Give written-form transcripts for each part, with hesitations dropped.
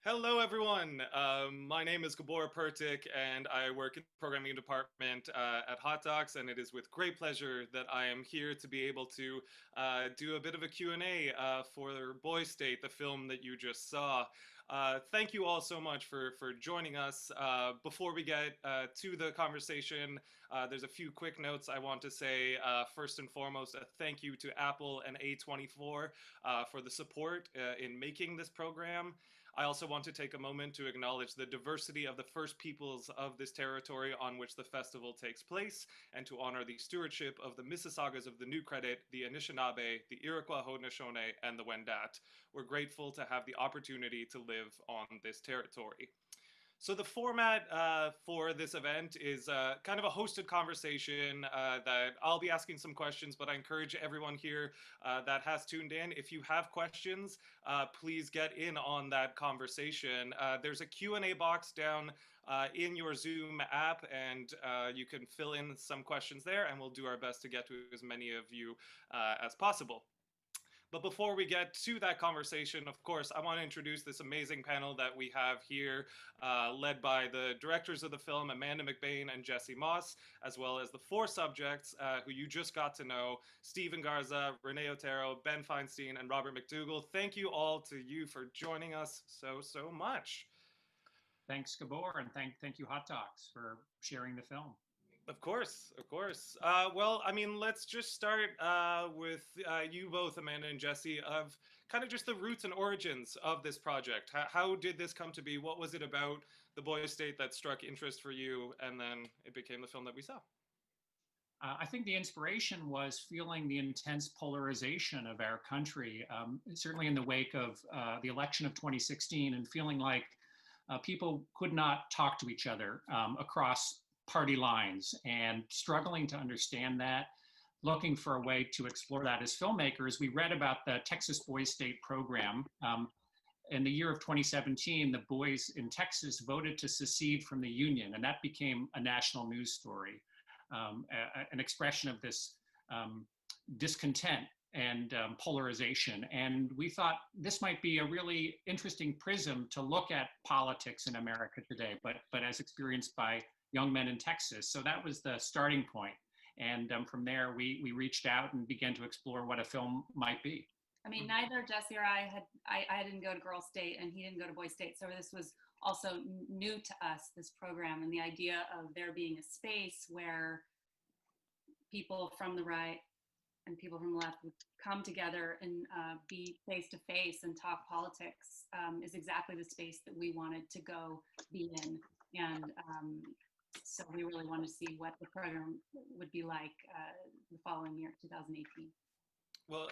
Hello, everyone. My name is Gabor Pertik, and I work in the programming department at Hot Docs, and it is with great pleasure that I am here to be able to do a bit of a Q&A for Boy State, the film that you just saw. Thank you all so much for joining us. Before we get to the conversation, there's a few quick notes I want to say. First and foremost, a thank you to Apple and A24 for the support in making this program. I also want to take a moment to acknowledge the diversity of the First Peoples of this territory on which the festival takes place, and to honor the stewardship of the Mississaugas of the New Credit, the Anishinaabe, the Iroquois Haudenosaunee, and the Wendat. We're grateful to have the opportunity to live on this territory. So the format for this event is kind of a hosted conversation that I'll be asking some questions, but I encourage everyone here that has tuned in, if you have questions, please get in on that conversation. There's a Q&A box down in your Zoom app, and you can fill in some questions there, and we'll do our best to get to as many of you as possible. But before we get to that conversation, of course, I want to introduce this amazing panel that we have here, led by the directors of the film, Amanda McBain and Jesse Moss, as well as the four subjects who you just got to know, Stephen Garza, Renee Otero, Ben Feinstein, and Robert McDougall. Thank you all to you for joining us so much. Thanks, Gabor, and thank you, Hot Docs, for sharing the film. Of course, of course. Well, I mean, let's just start with you both, Amanda and Jesse, of kind of just the roots and origins of this project. How did this come to be? What was it about the Boy State that struck interest for you, and then it became the film that we saw? I think the inspiration was feeling the intense polarization of our country, certainly in the wake of the election of 2016, and feeling like people could not talk to each other across party lines, and struggling to understand that, looking for a way to explore that. As filmmakers, we read about the Texas Boys State program. In the year of 2017, the boys in Texas voted to secede from the Union, and that became a national news story, an expression of this discontent and polarization. And we thought this might be a really interesting prism to look at politics in America today, but as experienced by young men in Texas. So that was the starting point. And from there, we reached out and began to explore what a film might be. I mean, neither Jesse or I didn't go to Girls State, and he didn't go to Boys State. So this was also new to us, this program, and the idea of there being a space where people from the right and people from the left would come together and be face to face and talk politics is exactly the space that we wanted to go be in. And so we really wanted to see what the program would be like the following year, 2018. Well,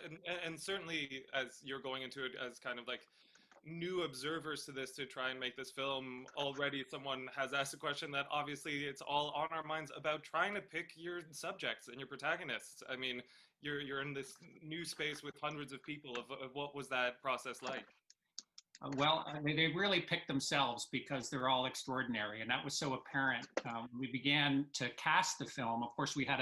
and certainly as you're going into it as kind of like new observers to this to try and make this film, already someone has asked a question that obviously it's all on our minds about trying to pick your subjects and your protagonists. I mean, you're in this new space with hundreds of people. Of what was that process like? Well, they really picked themselves because they're all extraordinary, and that was so apparent. We began to cast the film. Of course, we had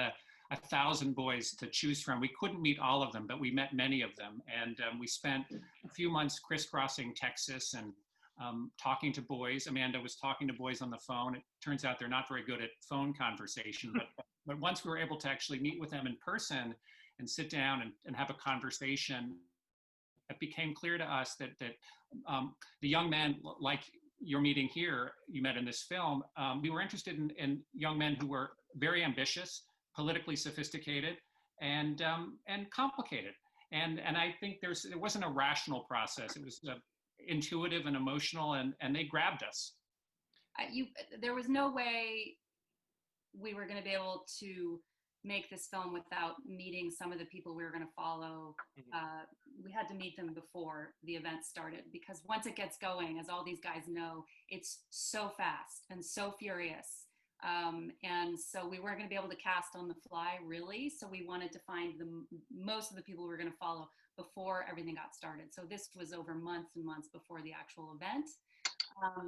1,000 boys to choose from. We couldn't meet all of them, but we met many of them. And we spent a few months crisscrossing Texas and talking to boys. Amanda was talking to boys on the phone. It turns out they're not very good at phone conversation, but once we were able to actually meet with them in person and sit down and have a conversation, it became clear to us that the young men, like you're meeting here, you met in this film, we were interested in young men who were very ambitious, politically sophisticated, and complicated. And I think there wasn't a rational process. It was intuitive and emotional, and they grabbed us. There was no way we were going to be able to make this film without meeting some of the people we were going to follow. We had to meet them before the event started, because once it gets going, as all these guys know, it's so fast and so furious. And so we weren't going to be able to cast on the fly, really. So we wanted to find most of the people we were going to follow before everything got started. So this was over months and months before the actual event.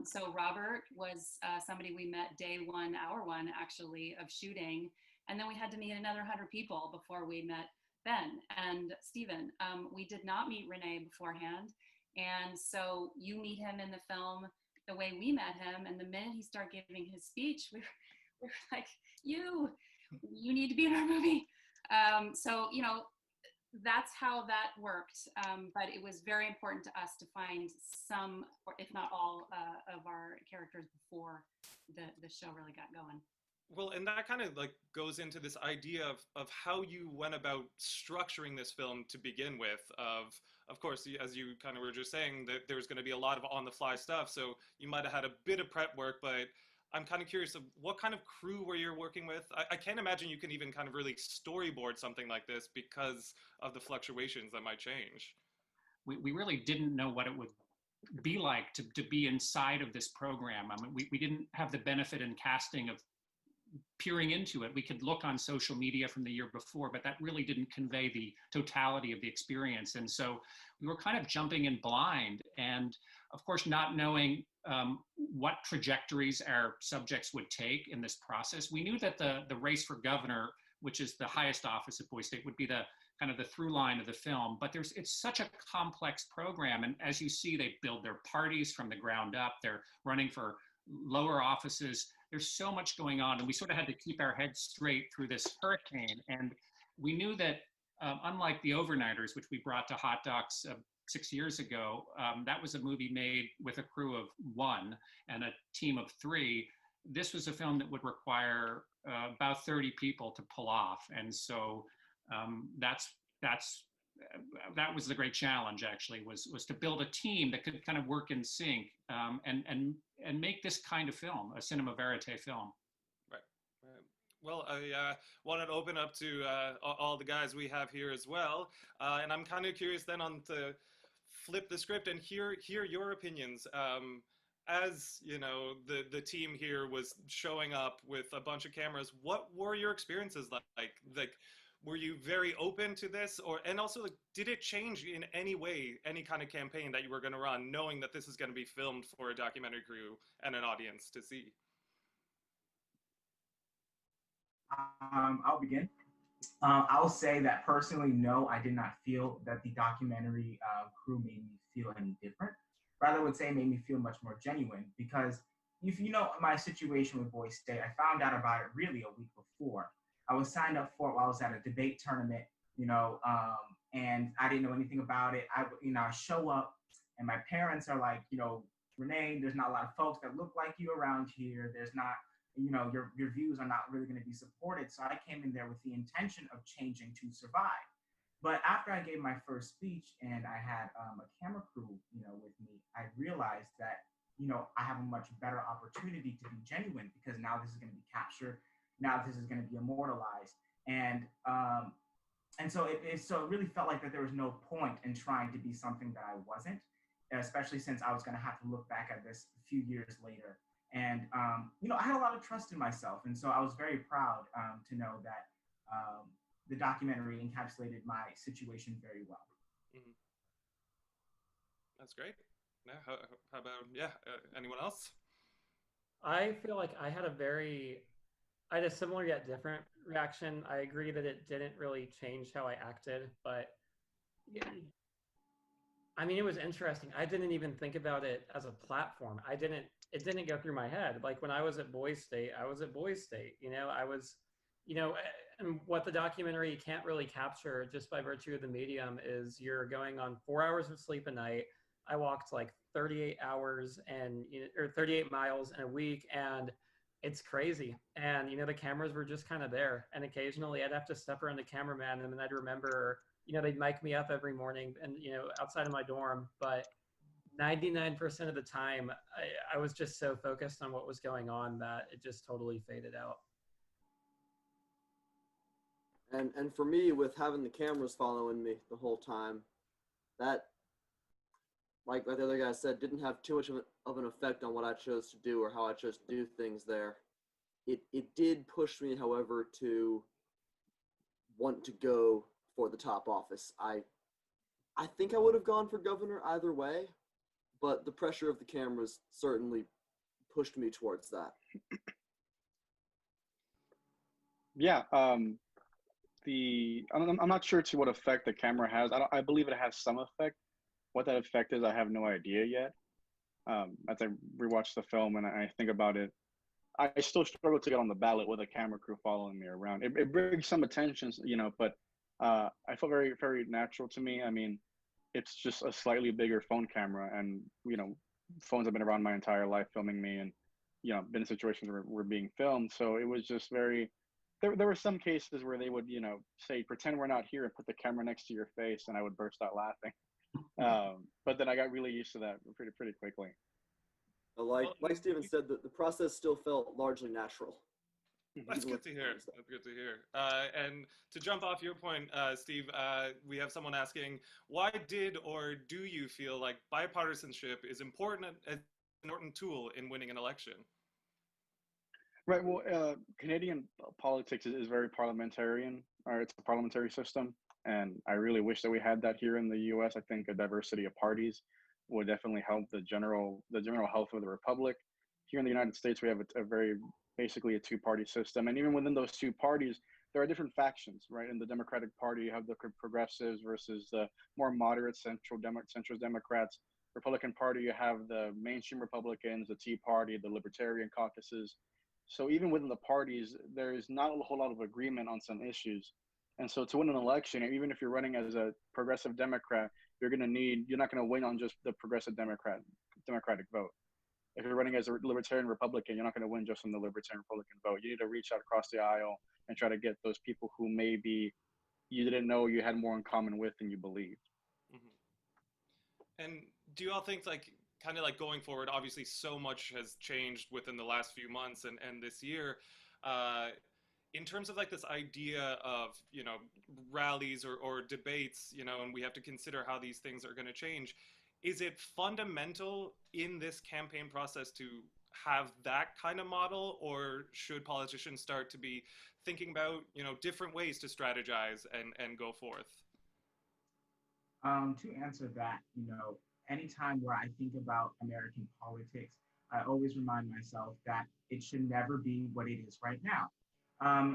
So Robert was somebody we met day one, hour one, actually, of shooting. And then we had to meet another 100 people before we met Ben and Stephen. We did not meet Renee beforehand. And so you meet him in the film the way we met him, and the minute he started giving his speech, we were like, you need to be in our movie. So, you know, that's how that worked. But it was very important to us to find some, or if not all, of our characters before the show really got going. Well, and that kind of like goes into this idea of how you went about structuring this film to begin with. Of course, as you kind of were just saying, that there was going to be a lot of on the fly stuff, so you might have had a bit of prep work. But I'm kind of curious of what kind of crew were you working with? I can't imagine you can even kind of really storyboard something like this because of the fluctuations that might change. We really didn't know what it would be like to be inside of this program. I mean, we didn't have the benefit in casting of peering into it. We could look on social media from the year before, but that really didn't convey the totality of the experience. And so we were kind of jumping in blind, and of course not knowing what trajectories our subjects would take in this process. We knew that the race for governor, which is the highest office at Boise State, would be the kind of the through line of the film, but it's such a complex program. And as you see, they build their parties from the ground up. They're running for lower offices. There's so much going on, and we sort of had to keep our heads straight through this hurricane. And we knew that unlike The Overnighters, which we brought to Hot Docs 6 years ago, that was a movie made with a crew of 1 and a team of 3. This was a film that would require about 30 people to pull off. And so that was the great challenge, actually, was to build a team that could kind of work in sync, and make this kind of film, a cinema verite film. Right. Well, I wanted to open up to all the guys we have here as well, and I'm kind of curious then on to flip the script and hear your opinions. As you know, the team here was showing up with a bunch of cameras. What were your experiences like? Were you very open to this, and also like, did it change in any way, any kind of campaign that you were going to run, knowing that this is going to be filmed for a documentary crew and an audience to see? I'll begin. I'll say that personally, no, I did not feel that the documentary crew made me feel any different. Rather, I would say it made me feel much more genuine, because if you know my situation with Boise State, I found out about it really a week before. I was signed up for it while I was at a debate tournament, and I didn't know anything about it. I show up, and my parents are like, Renee, there's not a lot of folks that look like you around here. There's not, your views are not really going to be supported. So I came in there with the intention of changing to survive. But after I gave my first speech and I had a camera crew, with me, I realized that, I have a much better opportunity to be genuine, because now this is going to be captured. Now this is going to be immortalized. And so it really felt like that there was no point in trying to be something that I wasn't, especially since I was going to have to look back at this a few years later. And, I had a lot of trust in myself. And so I was very proud to know that the documentary encapsulated my situation very well. Mm-hmm. That's great. Yeah, how about, anyone else? I feel like I had a similar yet different reaction. I agree that it didn't really change how I acted, but I mean, it was interesting. I didn't even think about it as a platform. It didn't go through my head. Like when I was at Boise State, I was at Boise State, and what the documentary can't really capture just by virtue of the medium is you're going on 4 hours of sleep a night. I walked like 38 hours or 38 miles in a week, and it's crazy. And, the cameras were just kind of there. And occasionally I'd have to step around the cameraman, and then I'd remember, they'd mic me up every morning and, outside of my dorm. But 99% of the time, I was just so focused on what was going on that it just totally faded out. And for me, with having the cameras following me the whole time, that, like the other guy said, didn't have too much of an effect on what I chose to do or how I chose to do things there. It did push me, however, to want to go for the top office. I think I would have gone for governor either way, but the pressure of the cameras certainly pushed me towards that. Yeah, I'm not sure to what effect the camera has. I believe it has some effect, what that effect is, I have no idea yet. As I rewatch the film and I think about it, I still struggle to get on the ballot with a camera crew following me around. It brings some attention, you know, but I feel very, very natural to me. I mean, it's just a slightly bigger phone camera, and you know, phones have been around my entire life filming me, and you know, been in situations where we're being filmed. So it was just very. There were some cases where they would, you know, say, pretend we're not here and put the camera next to your face, and I would burst out laughing. But then I got really used to that pretty quickly. But like Steven said, the process still felt largely natural. That's good to hear. That's good to hear. And to jump off your point, Steve, we have someone asking, why did or do you feel like bipartisanship is important as an important tool in winning an election? Right. Well, Canadian politics is very parliamentarian, or it's a parliamentary system, and I really wish that we had that here in the U.S. I think a diversity of parties would definitely help the general health of the republic. Here in the United States, we have a very basically a two-party system, and even within those two parties, there are different factions. Right, in the Democratic Party, you have the progressives versus the more moderate centrist Democrats. Republican Party, you have the mainstream Republicans, the Tea Party, the Libertarian caucuses. So even within the parties, there is not a whole lot of agreement on some issues. And so to win an election, even if you're running as a progressive Democrat, you're not going to win on just the progressive Democratic vote. If you're running as a Libertarian Republican, you're not going to win just on the Libertarian Republican vote. You need to reach out across the aisle and try to get those people who maybe you didn't know you had more in common with than you believed. Mm-hmm. And do you all think, like, kind of like going forward, obviously so much has changed within the last few months and this year, in terms of like this idea of, you know, rallies or debates, you know, and we have to consider how these things are going to change. Is it fundamental in this campaign process to have that kind of model, or should politicians start to be thinking about, you know, different ways to strategize and go forth? To answer that, you know, anytime where I think about American politics, I always remind myself that it should never be what it is right now.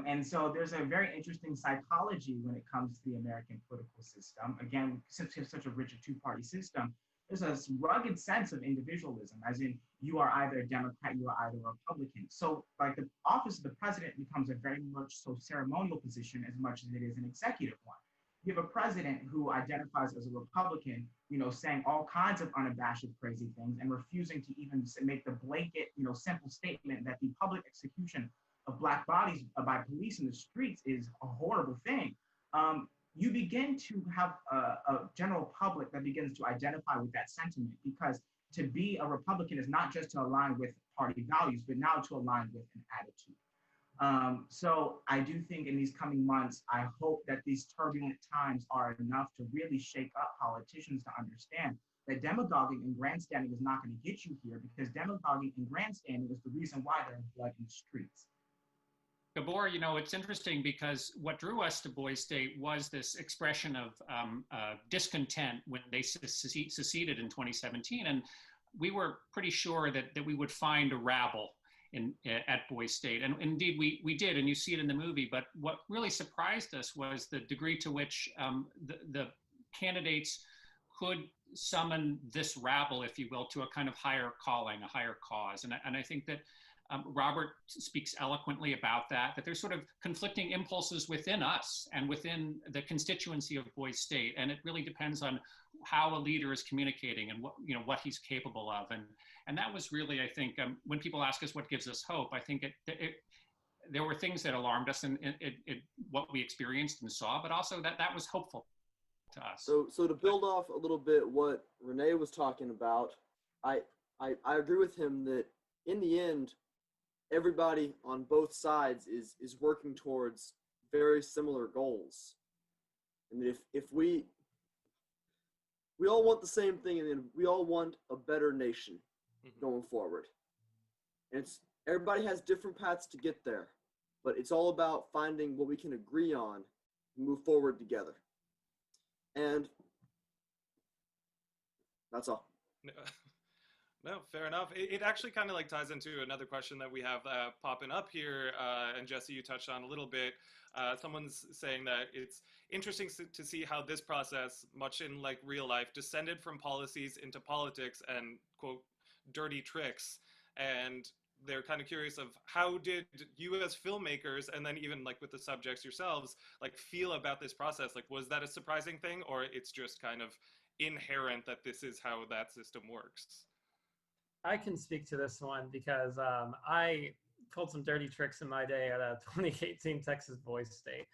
And so there's a very interesting psychology when it comes to the American political system. Again, since we have such a rigid two-party system, there's a rugged sense of individualism, as in you are either a Democrat, you are either a Republican. So like the office of the president becomes a very much so ceremonial position as much as it is an executive one. You have a president who identifies as a Republican, you know, saying all kinds of unabashed crazy things and refusing to even make the blanket, you know, simple statement that the public execution of Black bodies by police in the streets is a horrible thing. You begin to have a general public that begins to identify with that sentiment, because to be a Republican is not just to align with party values, but now to align with an attitude. So I do think in these coming months, I hope that these turbulent times are enough to really shake up politicians to understand that demagoguing and grandstanding is not going to get you here, because demagoguing and grandstanding is the reason why there's blood in the streets. Gabor, you know, it's interesting because what drew us to Boys State was this expression of discontent when they seceded in 2017. And we were pretty sure that we would find a rabble at Boys State. And indeed, we did, and you see it in the movie. But what really surprised us was the degree to which the candidates could summon this rabble, if you will, to a kind of higher calling, a higher cause. And I think that Robert speaks eloquently about that there's sort of conflicting impulses within us and within the constituency of Boys State. And it really depends on how a leader is communicating and what he's capable of. And that was really, I think, when people ask us what gives us hope, I think there were things that alarmed us in what we experienced and saw, but also that was hopeful to us. So to build off a little bit what Renee was talking about, I agree with him that in the end, everybody on both sides is working towards very similar goals. And if we all want the same thing, and then we all want a better nation going forward. And everybody has different paths to get there, but it's all about finding what we can agree on and move forward together. And that's all. No, fair enough. It actually kind of like ties into another question that we have popping up here. And Jesse, you touched on a little bit. Someone's saying that it's interesting to see how this process, much in like real life, descended from policies into politics and quote dirty tricks. And they're kind of curious of how did you as filmmakers, and then even like with the subjects yourselves, like feel about this process? Like, was that a surprising thing, or it's just kind of inherent that this is how that system works? I can speak to this one because I pulled some dirty tricks in my day at a 2018 Texas Boys State.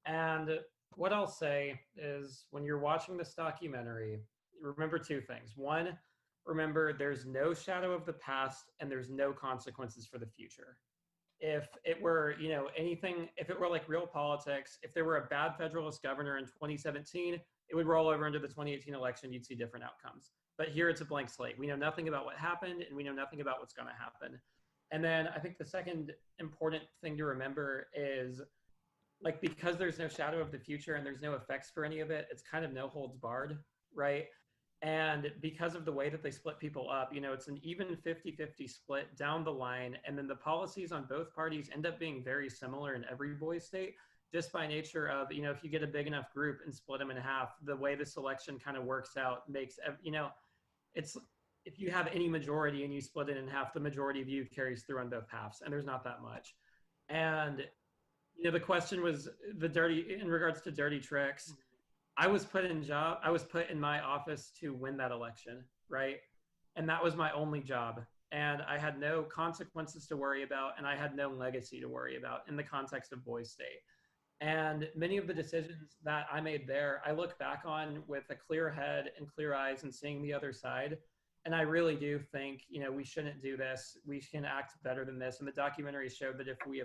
And what I'll say is when you're watching this documentary, remember two things. One, remember there's no shadow of the past and there's no consequences for the future. If it were, anything, if it were like real politics, if there were a bad federalist governor in 2017, it would roll over into the 2018 election, you'd see different outcomes. But here it's a blank slate. We know nothing about what happened and we know nothing about what's going to happen. And then I think the second important thing to remember is like, because there's no shadow of the future and there's no effects for any of it, it's kind of no holds barred, right? And because of the way that they split people up, it's an even 50-50 split down the line. And then the policies on both parties end up being very similar in every boys state, just by nature of, if you get a big enough group and split them in half, the way the selection kind of works out makes, it's, if you have any majority and you split it in half, the majority of you carries through on both halves, and there's not that much. And the question was in regards to dirty tricks. I was put in my office to win that election, right? And that was my only job. And I had no consequences to worry about, and I had no legacy to worry about in the context of Boys State. And many of the decisions that I made there, I look back on with a clear head and clear eyes and seeing the other side. And I really do think, we shouldn't do this. We can act better than this. And the documentary showed that if we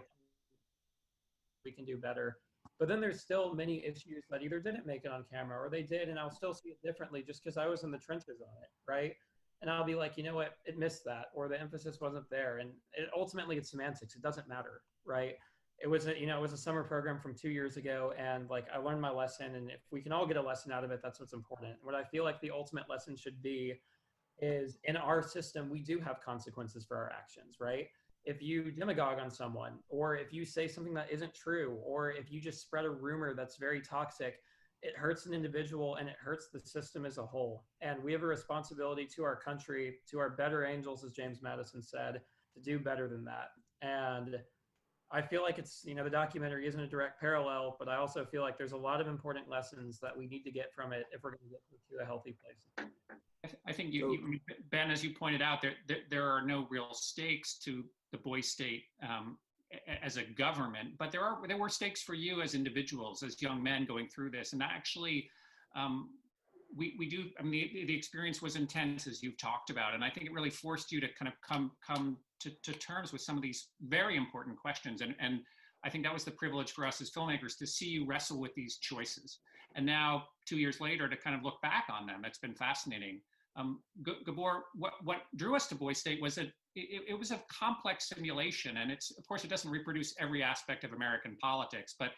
can do better. But then there's still many issues that either didn't make it on camera or they did, and I'll still see it differently just because I was in the trenches on it, right? And I'll be like, you know what, it missed that, or the emphasis wasn't there. And ultimately it's semantics. It doesn't matter, right? It was a summer program from 2 years ago, and like I learned my lesson, and if we can all get a lesson out of it, that's what's important. What I feel like the ultimate lesson should be is in our system, we do have consequences for our actions, right? If you demagogue on someone, or if you say something that isn't true, or if you just spread a rumor that's very toxic, it hurts an individual and it hurts the system as a whole. And we have a responsibility to our country, to our better angels, as James Madison said, to do better than that. And I feel like it's, the documentary isn't a direct parallel, but I also feel like there's a lot of important lessons that we need to get from it if we're going to get to a healthy place. I think Ben, as you pointed out, there are no real stakes to the Boys State as a government, but there were stakes for you as individuals, as young men going through this. And actually, we do. I mean, the experience was intense, as you've talked about, and I think it really forced you to kind of come to terms with some of these very important questions. And I think that was the privilege for us as filmmakers to see you wrestle with these choices. And now, 2 years later, to kind of look back on them, it's been fascinating. Gabor, what drew us to Boys State was that it was a complex simulation, and of course, it doesn't reproduce every aspect of American politics, but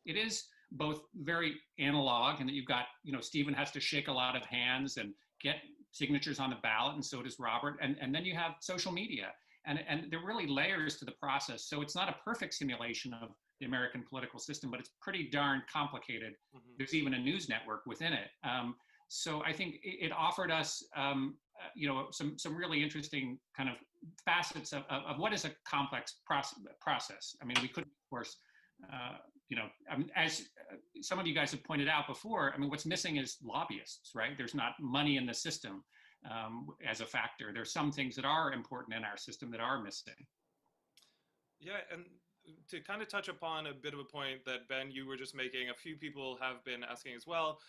it is both very analog, and that you've got, Stephen has to shake a lot of hands and get signatures on the ballot, and so does Robert, and then you have social media, and there are really layers to the process. So it's not a perfect simulation of the American political system, but it's pretty darn complicated. Mm-hmm. There's even a news network within it. So I think it offered us, some really interesting kind of facets of what is a complex process. I mean, we couldn't, of course, as some of you guys have pointed out before, I mean, what's missing is lobbyists, right? There's not money in the system as a factor. There's some things that are important in our system that are missing. Yeah, and to kind of touch upon a bit of a point that, Ben, you were just making, a few people have been asking as well,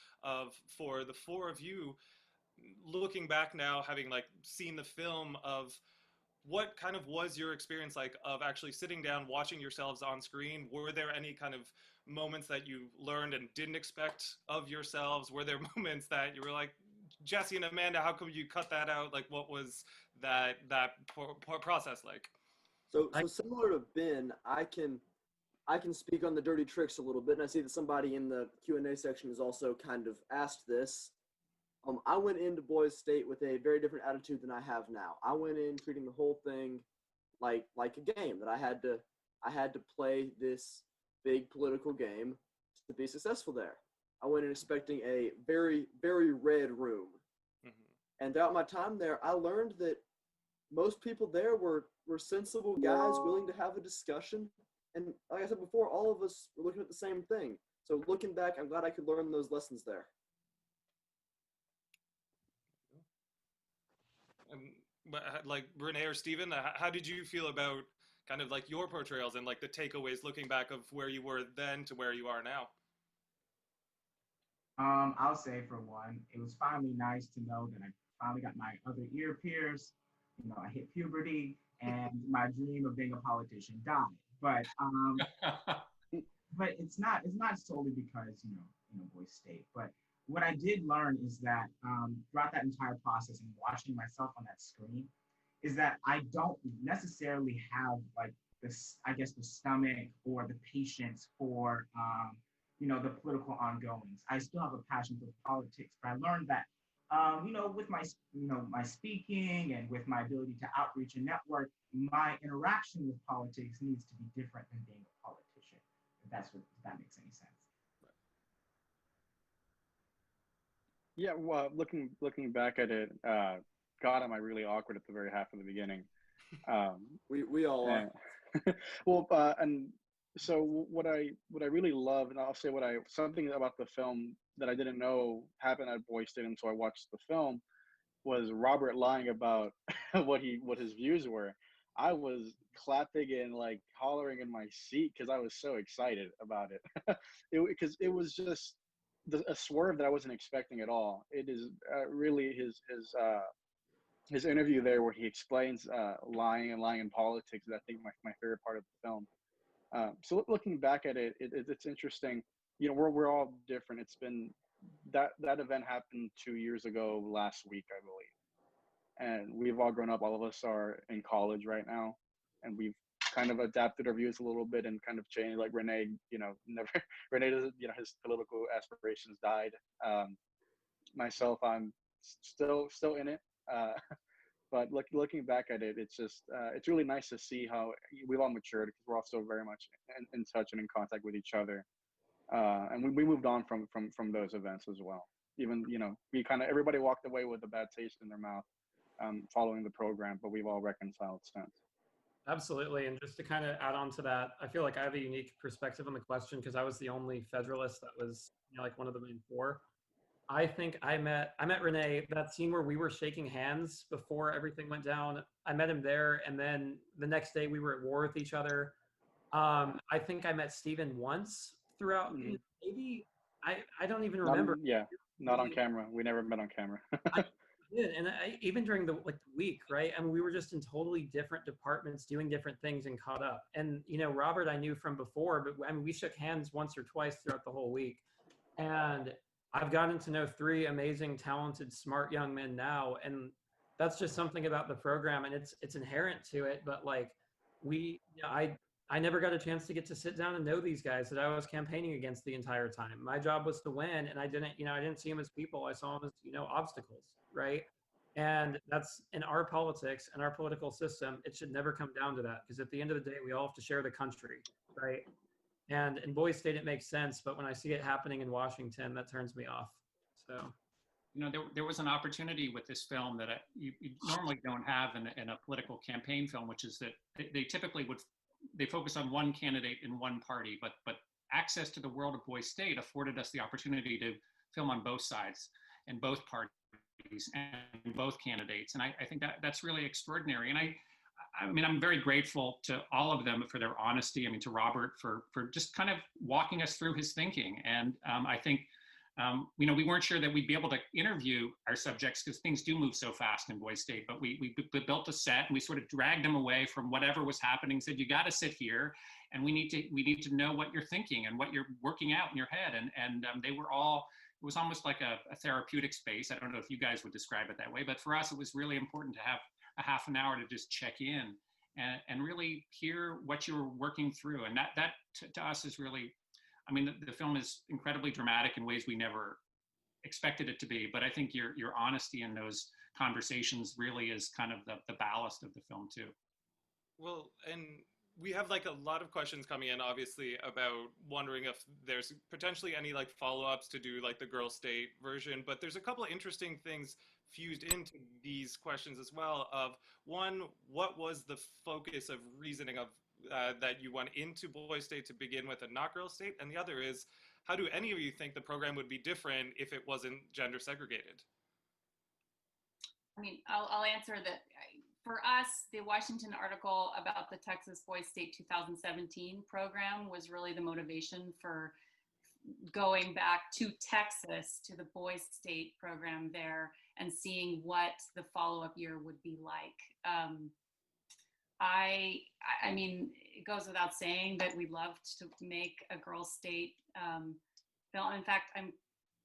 for the four of you, looking back now, having like seen the film, of what kind of was your experience like of actually sitting down, watching yourselves on screen? Were there any kind of moments that you learned and didn't expect of yourselves? Were there moments that you were like, Jesse and Amanda, how come you cut that out? Like, what was that process like? So similar to Ben, I can speak on the dirty tricks a little bit, and I see that somebody in the Q&A section has also kind of asked this. I went into Boys State with a very different attitude than I have now. I went in treating the whole thing like a game, that I had to play this big political game to be successful there. I went in expecting a very, very red room. Mm-hmm. And throughout my time there, I learned that most people there were sensible guys willing to have a discussion. And like I said before, all of us were looking at the same thing. So looking back, I'm glad I could learn those lessons there. But like Renee or Steven, how did you feel about kind of like your portrayals and like the takeaways looking back of where you were then to where you are now? I'll say for one, it was finally nice to know that I finally got my other ear pierced. You know, I hit puberty and my dream of being a politician died. But but it's not solely because Boys State. But what I did learn is that throughout that entire process and watching myself on that screen, is that I don't necessarily have like this, I guess, the stomach or the patience for the political ongoings. I still have a passion for politics, but I learned that with my speaking and with my ability to outreach and network, my interaction with politics needs to be different than being a politician. If that makes any sense. Yeah, well, looking back at it, God, am I really awkward at the very half of the beginning. We all are. Well, and so what I really love, and I'll say something about the film that I didn't know happened at Boys State until I watched the film, was Robert lying about what his views were. I was clapping and like hollering in my seat because I was so excited about it. Because it was just a swerve that I wasn't expecting at all. It is really his interview there where he explains lying in politics is, I think, my favorite part of the film. So looking back at it, it's interesting. We're all different. It's been that event happened 2 years ago last week, I believe, and we've all grown up. All of us are in college right now, and we've kind of adapted our views a little bit and kind of changed. Like Renee, Renee doesn't, his political aspirations died. Myself, I'm still in it. But looking back at it, it's just it's really nice to see how we've all matured, because we're all still very much in touch and in contact with each other, and we moved on from those events as well. Even we everybody walked away with a bad taste in their mouth following the program, but we've all reconciled since. Absolutely, and just to kind of add on to that, I feel like I have a unique perspective on the question because I was the only Federalist that was like one of the main four. I think I met Renee, that scene where we were shaking hands before everything went down. I met him there, and then the next day we were at war with each other. I think I met Steven once throughout. Mm-hmm. Maybe I don't even remember. Not on camera. We never met on camera. I did, and even during the week, right? I mean, we were just in totally different departments doing different things and caught up. And Robert I knew from before, but I mean, we shook hands once or twice throughout the whole week, and I've gotten to know 3 amazing, talented, smart young men now, and that's just something about the program, and it's inherent to it. But like I never got a chance to get to sit down and know these guys that I was campaigning against the entire time. My job was to win, and I didn't see them as people. I saw them as obstacles, right? And that's in our politics and our political system. It should never come down to that, because at the end of the day, we all have to share the country, right? And in Boys State, it makes sense, but when I see it happening in Washington, that turns me off. So, there was an opportunity with this film that you normally don't have in a political campaign film, which is that they typically they focus on one candidate in one party, but access to the world of Boys State afforded us the opportunity to film on both sides and both parties and both candidates, and I think that's really extraordinary. And I mean, I'm very grateful to all of them for their honesty. I mean, to Robert for just kind of walking us through his thinking. And I think, we weren't sure that we'd be able to interview our subjects because things do move so fast in Boys State, but we built a set and we sort of dragged them away from whatever was happening, said, you got to sit here and we need to know what you're thinking and what you're working out in your head. And they were all, it was almost like a therapeutic space. I don't know if you guys would describe it that way, but for us, it was really important to have a half an hour to just check in and really hear what you were working through. And that to us is really, I mean, the film is incredibly dramatic in ways we never expected it to be. But I think your honesty in those conversations really is kind of the ballast of the film too. Well, and we have like a lot of questions coming in, obviously, about wondering if there's potentially any like follow-ups to do like the girl state version, but there's a couple of interesting things fused into these questions as well. Of one, what was the focus of reasoning of that you went into boy state to begin with and not girl state? And the other is, how do any of you think the program would be different if it wasn't gender segregated? I mean, I'll answer that. For us, the Washington article about the Texas Boys State 2017 program was really the motivation for going back to Texas, to the Boys State program there, and seeing what the follow-up year would be like. I mean, it goes without saying that we loved to make a girls' state film. In fact, I'm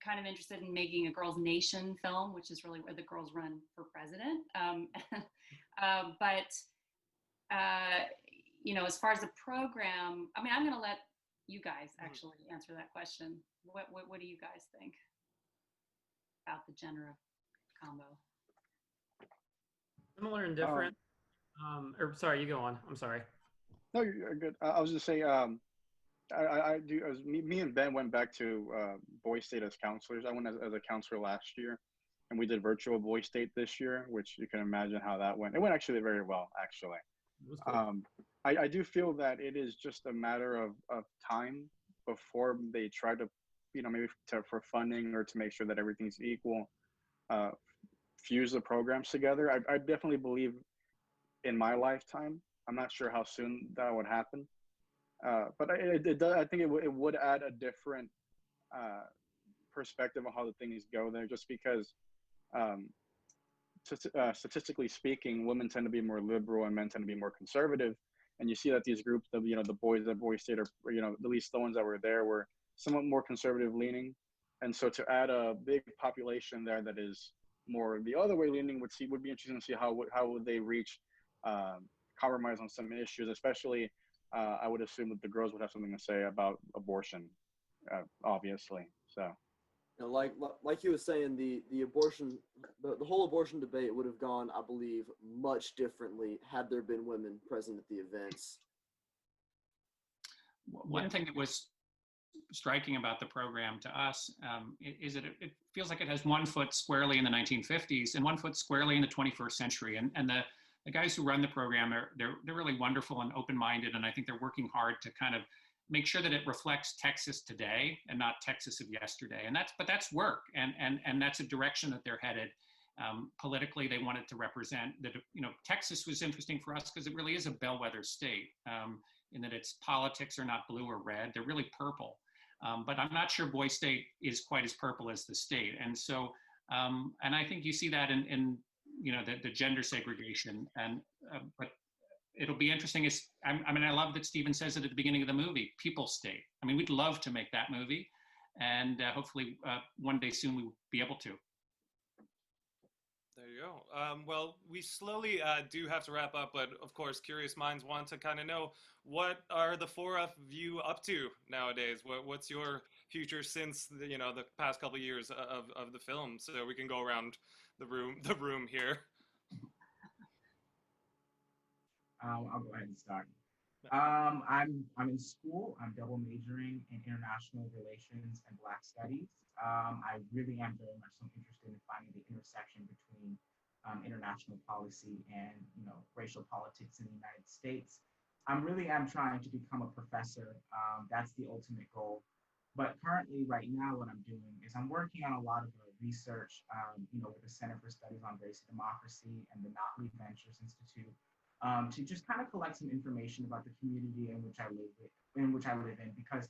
kind of interested in making a girls' nation film, which is really where the girls run for president. But you know, as far as the program, I mean, I'm going to let you guys actually answer that question. What do you guys think about the gender combo? Similar and different. Or sorry, you go on. I'm sorry. No, you're good. I was just saying, I do. As me and Ben went back to Boy State as counselors. I went as a counselor last year, and we did virtual Boy State this year, which you can imagine how that went. It went actually very well, actually. Cool. I do feel that it is just a matter of time before they try to, you know, maybe for funding or to make sure that everything's equal, fuse the programs together. I definitely believe in my lifetime. I'm not sure how soon that would happen. But it does, I think it would add a different perspective on how the things go there, just because statistically speaking, women tend to be more liberal and men tend to be more conservative. And you see that these groups, you know, the boys at Boy State, are, you know, at least the ones that were there were somewhat more conservative leaning. And so to add a big population there that is more the other way leaning would be interesting to see how would they reach compromise on some issues, especially I would assume that the girls would have something to say about abortion, obviously. So, you know, like he was saying, the abortion, the whole abortion debate would have gone, I believe, much differently had there been women present at the events. One thing that was striking about the program to us is that it feels like it has one foot squarely in the 1950s and one foot squarely in the 21st century. And the guys who run the program they're really wonderful and open-minded, and I think they're working hard to kind of make sure that it reflects Texas today and not Texas of yesterday. And that's work, and that's a direction that they're headed. Politically, they wanted to represent that. You know, Texas was interesting for us because it really is a bellwether state in that its politics are not blue or red; they're really purple. But I'm not sure Boy State is quite as purple as the state, and so and I think you see that in you know, the gender segregation. And but it'll be interesting. I mean, I love that Stephen says it at the beginning of the movie, people state. I mean, we'd love to make that movie, and hopefully one day soon we will be able to. There you go. Well, we slowly do have to wrap up, but of course, curious minds want to kind of know, what are the four of you up to nowadays? What's your future since the, you know, the past couple of years of the film? So we can go around the room here. I'll go ahead and start. I'm in school. I'm double majoring in international relations and Black studies. I really am very much so interested in finding the intersection between international policy and, you know, racial politics in the United States. I really am trying to become a professor. That's the ultimate goal. But currently, right now, what I'm doing is I'm working on a lot of research, you know, with the Center for Studies on Race and Democracy and the Notley Ventures Institute, to just kind of collect some information about the community in which I live in, because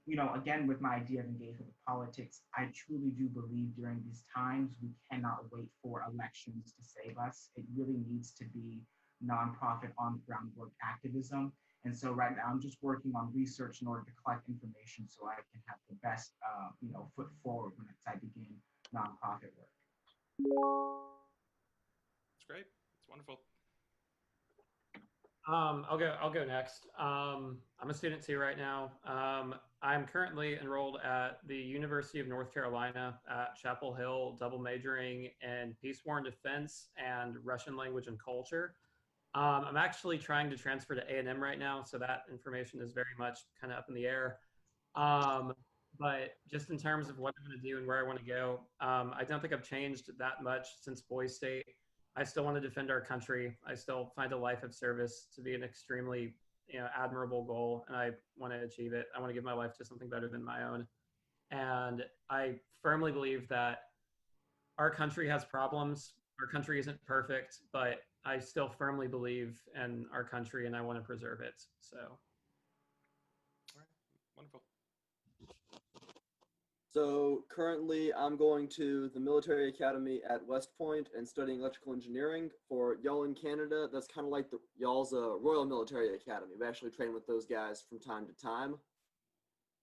you know, again, with my idea of engagement with politics, I truly do believe during these times we cannot wait for elections to save us. It really needs to be nonprofit on-the-ground work activism. And so right now I'm just working on research in order to collect information so I can have the best you know, foot forward when I begin nonprofit work. It's great. It's wonderful. I'll go next. I'm a student too right now. I'm currently enrolled at the University of North Carolina at Chapel Hill, double majoring in peace war and defense and Russian language and culture. I'm actually trying to transfer to A&M right now, so that information is very much kind of up in the air. But just in terms of what I'm going to do and where I want to go, I don't think I've changed that much since Boys State. I still want to defend our country. I still find a life of service to be an extremely, admirable goal, and I want to achieve it. I want to give my life to something better than my own. And I firmly believe that our country has problems. Our country isn't perfect, but I still firmly believe in our country and I want to preserve it. So. All right. Wonderful. So currently I'm going to the military academy at West Point and studying electrical engineering. For y'all in Canada, that's kind of like y'all's Royal Military Academy. We actually train with those guys from time to time.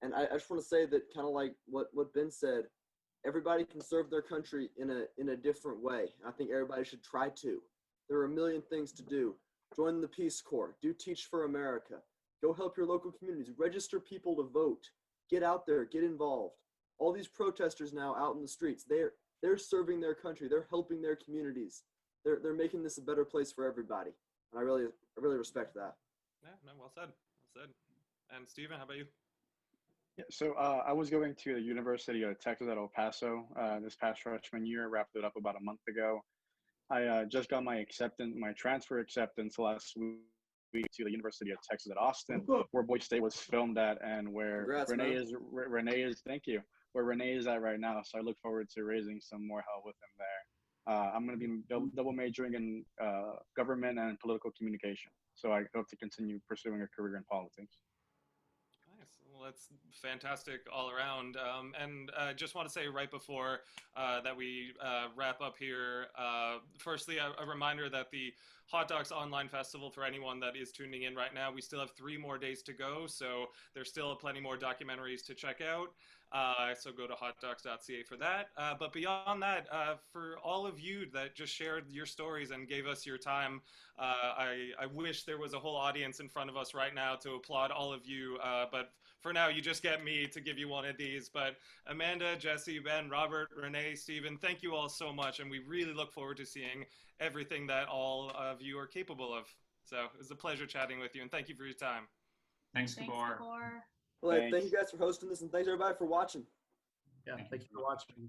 And I just want to say that, kind of like what Ben said, everybody can serve their country in a different way. I think everybody should try to. There are a million things to do. Join the Peace Corps. Do Teach for America. Go help your local communities. Register people to vote. Get out there. Get involved. All these protesters now out in the streets, they're serving their country. They're helping their communities. They're making this a better place for everybody. And I really respect that. Yeah, no, well said. Well said. And Stephen, how about you? Yeah, so I was going to the University of Texas at El Paso this past freshman year, wrapped it up about a month ago. I just got my transfer acceptance last week to the University of Texas at Austin, where Boise State was filmed at, and where Congrats, Renee is. Thank you. Where Renee is at right now. So I look forward to raising some more hell with him there. I'm going to be double majoring in government and political communication. So I hope to continue pursuing a career in politics. Nice. Well, that's fantastic all around. And I just want to say right before that we wrap up here, firstly, a reminder that the Hot Docs Online Festival, for anyone that is tuning in right now, we still have 3 more days to go. So there's still plenty more documentaries to check out. So go to hotdocs.ca for that. But beyond that, for all of you that just shared your stories and gave us your time, I wish there was a whole audience in front of us right now to applaud all of you. But for now, you just get me to give you one of these. But Amanda, Jesse, Ben, Robert, Renee, Stephen, thank you all so much. And we really look forward to seeing everything that all of you are capable of. So it was a pleasure chatting with you. And thank you for your time. Thanks, Gabor. Well, thank you guys for hosting this, and thanks everybody for watching. Yeah, thank you for watching.